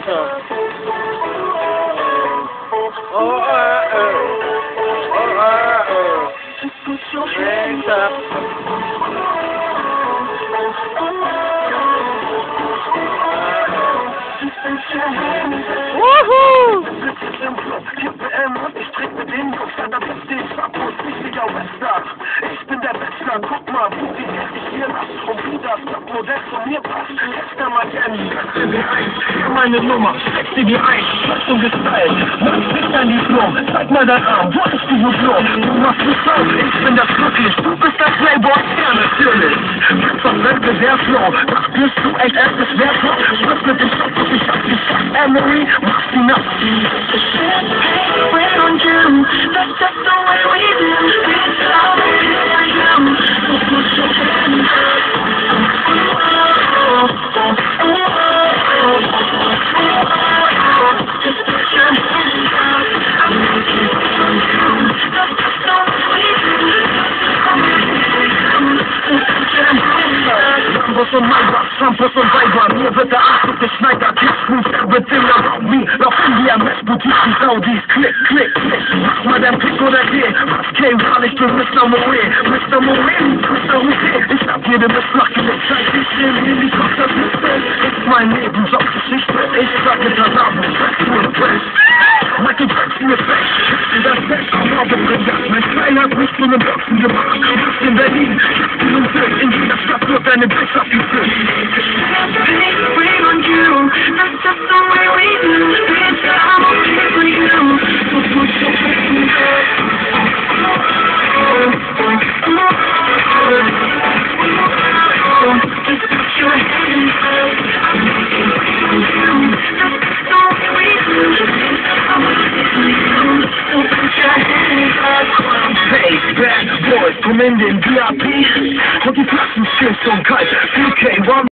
runter. Hands up. Woohoo! Ich trete mit den Jungs an der Backstage ab und ich auf Western. Ich bin der Western, guck mal, wo die ich hier lasse und wie das Modell zu mir passt. Gestern mal kennen, setzte mir ein, meine Nummer, steckte dir ein, hast du gestylt, mach dich an die Flum, zeig mal dein Arm, wo ist die Flum? Du machst mich auf, ich bin das wirklich, du bist der Playboy, ja natürlich. Was wenn wir sehr flow, das bist du echt erstes Wertvoll, Schluss mit dem Stopp, ich hab dich fast, Emery, mach sie nass. Wait on you, that's just the way we do. It's all for you. So put your hands up. Just put your hands up. I'm making it on you. That's just the way we do. I'm making it on you. So put your hands up. Lambos und Maybach, Trampos und Weiber, mir wird der Anzug geschneidert, Hits-Moves, mit Dinger, wie lauf in die MS-Boutiques, Saudis, klick, klick, klick, mach mal dein Pick oder geh, was K-Wall, ich bin Mr. Moe, Mr. Hussein, ich hab jede Missflach gelegt, seit ich den Helikopter sitze, ist mein Leben, Jobgeschichte, ich sag mit der Name, Michael Jackson ist weg, das Bett am Morgen bringt das, mein Kleiner hat mich zu einem Boxen gemacht, du bist in Berlin, in dieser Stadt wird deine Bitch auf die Tisch. Wait on you, that's just the way we do. It's all okay for you. So put your hands up. Just put your hands up. I'm making it on you. That's just the way we do. It's all okay for you. So put your hands up. Hey, bad boys, komm in den VIP und die Flaschen stehen so kalt. 4K,